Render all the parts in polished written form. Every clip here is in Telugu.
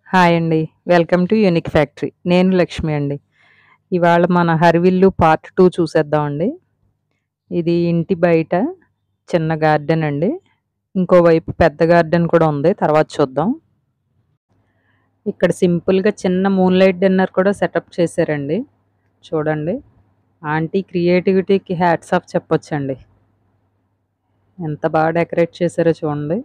హాయ్ అండి. Welcome to unique factory. నేను లక్ష్మి అండి. ఇవాళ మన హరివిల్లు పార్ట్ 2 చూసేద్దామండి. ఇది ఇంటి బయట చిన్న గార్డెన్ అండి. ఇంకోవైపు పెద్ద గార్డెన్ కూడా ఉంది. తర్వాత చూద్దాం. ఇక్కడ సింపుల్‌గా చిన్న మూన్‌లైట్ డిన్నర్ కూడా సెటప్ చేశారండి. చూడండి. ఆంటీ క్రియేటివిటీకి హ్యాట్స్ ఆఫ్ చెప్పొచ్చండి. ఎంత బాగా డెకరేట్ చేశారో చూడండి.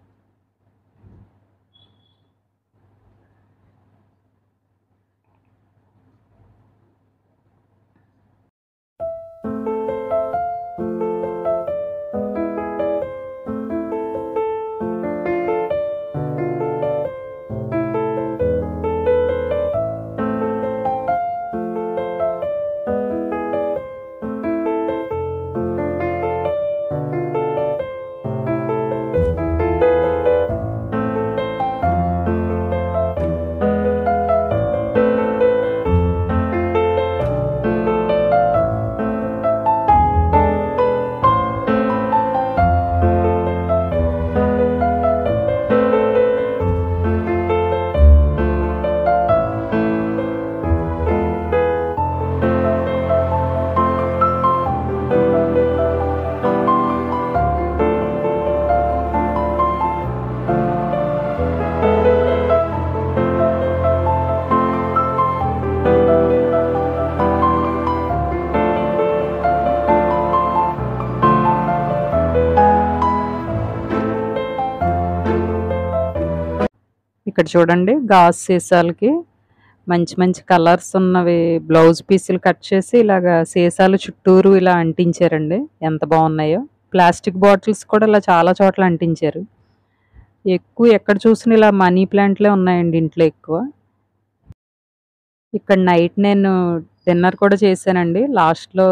ఇక్కడ చూడండి గాజు సీసాలకి మంచి మంచి కలర్స్ ఉన్నవి బ్లౌజ్ పీసులు కట్ చేసి ఇలాగా సీసాలు చుట్టూరు ఇలా అంటించారండి. ఎంత బాగున్నాయో. ప్లాస్టిక్ బాటిల్స్ కూడా ఇలా చాలా చోట్ల అంటించారు. ఎక్కువ ఎక్కడ చూసినా ఇలా మనీ ప్లాంట్లే ఉన్నాయండి ఇంట్లో ఎక్కువ. ఇక్కడ నైట్ నేను డిన్నర్ కూడా చేశానండి. లాస్ట్లో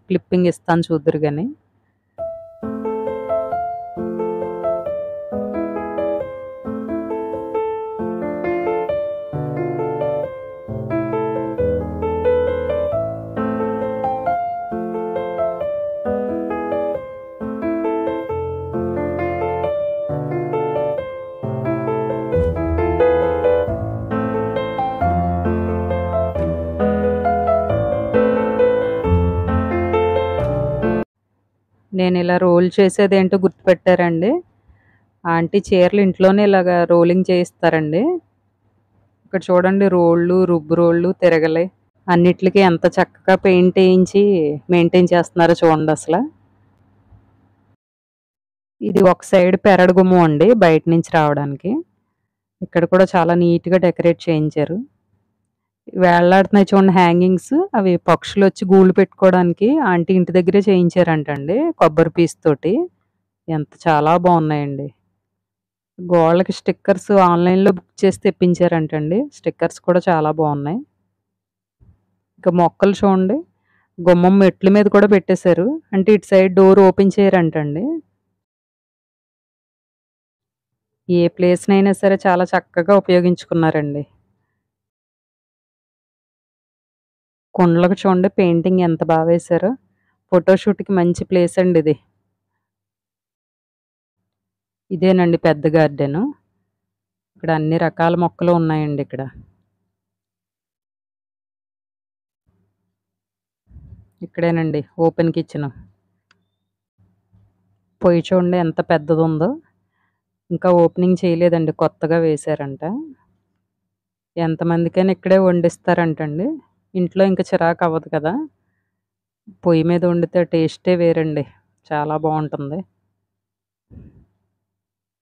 క్లిప్పింగ్ ఇస్తాను చూద్దురు కానీ. నేను ఇలా రోల్ చేసేది ఏంటో గుర్తుపెట్టారండి. ఆంటీ చీరలు ఇంట్లోనే ఇలాగా రోలింగ్ చేయిస్తారండి. ఇక్కడ చూడండి రోళ్ళు, రుబ్బు రోళ్ళు, తిరగలి అన్నిట్లకి ఎంత చక్కగా పెయింట్ వేయించి మెయింటైన్ చేస్తున్నారో చూడండి అసలు. ఇది ఒక సైడ్ పెరడు గుమ్మం అండి బయట నుంచి రావడానికి. ఇక్కడ కూడా చాలా నీట్గా డెకరేట్ చేయించారు. వేళ్లాడుతున్నాయి చూడండి హ్యాంగింగ్స్. అవి పక్షులు వచ్చి గూళ్ళు పెట్టుకోవడానికి ఆంటీ ఇంటి దగ్గరే చేయించారంటండి కొబ్బరి పీస్ తోటి. చాలా బాగున్నాయండి. గోళ్ళకి స్టిక్కర్స్ ఆన్లైన్లో బుక్ చేసి తెప్పించారంటండి. స్టిక్కర్స్ కూడా చాలా బాగున్నాయి. ఇంకా మొక్కలు చూడండి గుమ్మం మెట్ల మీద కూడా పెట్టేశారు. అంటే ఇటు సైడ్ డోర్ ఓపెన్ చేయరంటండి. ఏ ప్లేస్‌నైనా సరే చాలా చక్కగా ఉపయోగించుకున్నారండి. కుండలకు చూడండి పెయింటింగ్ ఎంత బాగా వేశారో. ఫోటోషూట్‌కి మంచి ప్లేస్ అండి ఇది. ఇదేనండి పెద్ద గార్డెను. ఇక్కడ అన్ని రకాల మొక్కలు ఉన్నాయండి ఇక్కడ. ఇక్కడేనండి ఓపెన్ కిచెను. పొయ్యి చూడండి ఎంత పెద్దదుందో. ఇంకా ఓపెనింగ్ చేయలేదండి కొత్తగా వేశారంట. ఎంతమందికైనా ఇక్కడే వండిస్తారంటండి. ఇంట్లో ఇంకా చిరాకు అవ్వదు కదా. పొయ్యి మీద వండితే టేస్టే వేరండి. చాలా బాగుంటుంది.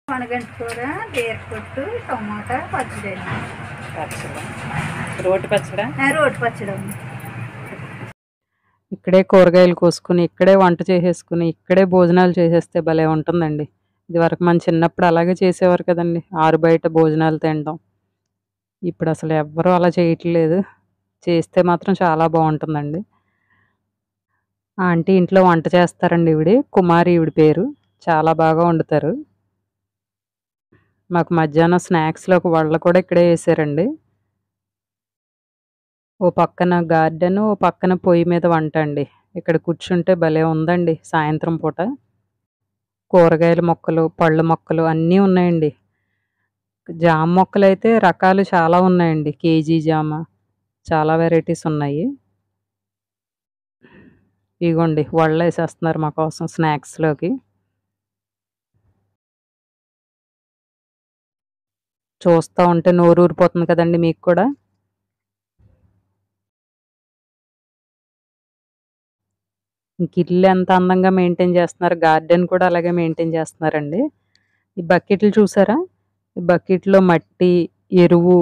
పొనగంటి కూర, బీరపొట్టు, టమాటా పచ్చడి. రోటి పచ్చడా? రోటి పచ్చడి. ఇక్కడే కూరగాయలు కోసుకుని ఇక్కడే వంట చేసేసుకుని ఇక్కడే భోజనాలు చేసేస్తే భలే ఉంటుందండి. ఇదివరకు మన చిన్నప్పుడు అలాగే చేసేవారు కదండి. ఆరు బయట భోజనాలు తినడం. ఇప్పుడు అసలు ఎవ్వరూ అలా చేయట్లేదు. చేస్తే మాత్రం చాలా బాగుంటుందండి. ఆంటీ ఇంట్లో వంట చేస్తారండి ఈవిడ. కుమారి ఈవిడ పేరు. చాలా బాగా వండుతారు. మాకు మధ్యాహ్నం స్నాక్స్‌లోకి వడలు కూడా ఇక్కడే వేశారండి. ఓ పక్కన గార్డెను, ఓ పక్కన పొయ్యి మీద వంట అండి. ఇక్కడ కూర్చుంటే భలే ఉందండి సాయంత్రం పూట. కూరగాయల మొక్కలు, పళ్ళ మొక్కలు అన్నీ ఉన్నాయండి. జామ మొక్కలైతే రకాలు చాలా ఉన్నాయండి. కేజీ జామ చాలా వెరైటీస్ ఉన్నాయి. ఇగోండి వడలేసేస్తున్నారు మా కోసం స్నాక్స్‌లోకి. చూస్తా ఉంటే నోరూరిపోతుంది కదండీ మీకు కూడా. ఇంక ఇల్లు ఎంత అందంగా మెయింటైన్ చేస్తున్నారు. గార్డెన్ కూడా అలాగే మెయింటైన్ చేస్తున్నారండి. ఈ బకెట్లు చూసారా? ఈ బకెట్‌లో మట్టి, ఎరువు,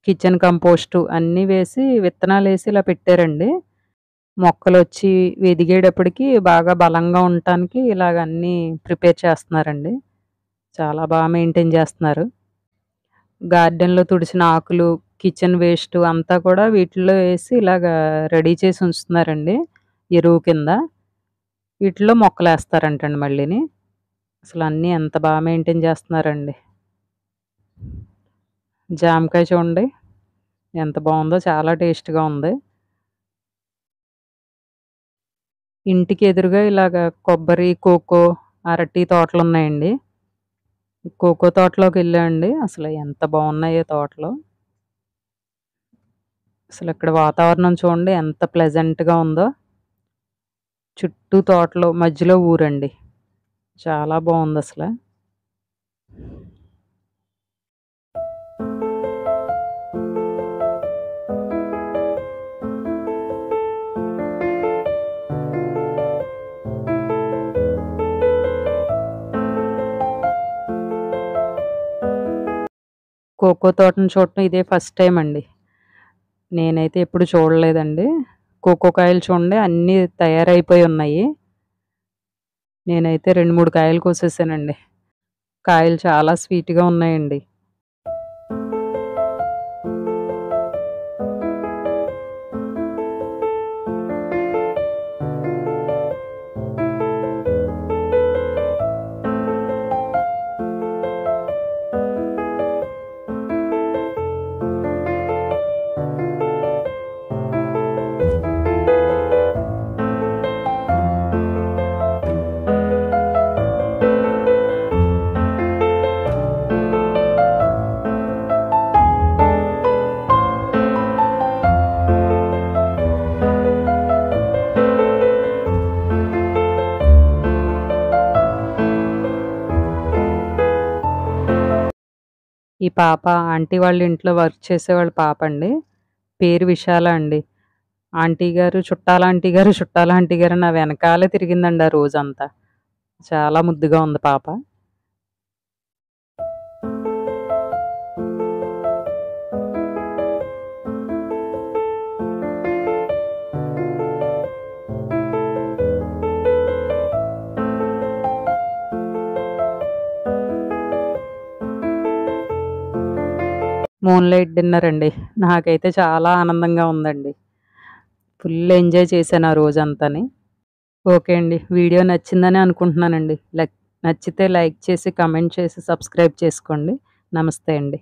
కిచెన్ కంపోస్టు అన్నీ వేసి విత్తనాలేసి ఇలా పెట్టారండి. మొక్కలొచ్చి ఎదిగేటప్పటికి బాగా బలంగా ఉండటానికి ఇలాగ అన్నీ ప్రిపేర్ చేస్తున్నారండి. చాలా మెయింటైన్ చేస్తున్నారు. గార్డెన్‌లో తుడిచిన ఆకులు, కిచెన్ వేస్టు అంతా కూడా వీటిల్లో వేసి ఇలాగా రెడీ చేసి ఉంచుతున్నారండి ఎరువు కింద. వీటిలో మొక్కలేస్తారంటండి మళ్ళీని. అసలన్నీ ఎంత మెయింటైన్ చేస్తున్నారండి. జామకాయ చూడండి ఎంత బావుందో, చాలా టేస్ట్‌గా ఉంది. ఇంటికి ఎదురుగా ఇలాగ కొబ్బరి, కోకో, అరటి తోటలున్నాయండి. కోకో తోటలోకెళ్ళా అండి. అసలు ఎంత బావున్నాయో తోటలు. అసలిక్కడ వాతావరణం చూడండి ఎంత ప్లెజెంట్‌గా ఉందో. చుట్టూ తోటలు, మధ్యలో ఊరండి. చాలా బావుందసల. కోకో తోటను చూడటం ఇదే ఫస్ట్ టైమ్ అండి. నేనైతే ఎప్పుడు చూడలేదండి. కోకో కాయలు చూడండి అన్నీ తయారైపోయి ఉన్నాయి. నేనైతే 2, 3 కాయలు కోసేసానండి. కాయలు చాలా స్వీట్‌గా ఉన్నాయండి. ఈ పాప ఆంటీ వాళ్ళ ఇంట్లో వర్క్ చేసేవాళ్ళ పాపండి. పేరు విశాల అండి. ఆంటీ గారు, చుట్టాల ఆంటీ గారు, చుట్టాల ఆంటీ గారు నా వెనకాలే తిరిగిందండి ఆ రోజంతా. చాలా ముద్దుగా ఉంది పాప. మూన్‌లైట్ డిన్నర్ అండి. నాకైతే చాలా ఆనందంగా ఉందండి. ఫుల్ ఎంజాయ్ చేశాను ఆ రోజంతాని. ఓకే అండి. వీడియో నచ్చిందని అనుకుంటున్నానండి. నచ్చితే లైక్ చేసి, కామెంట్ చేసి, సబ్స్క్రైబ్ చేసుకోండి. నమస్తే అండి.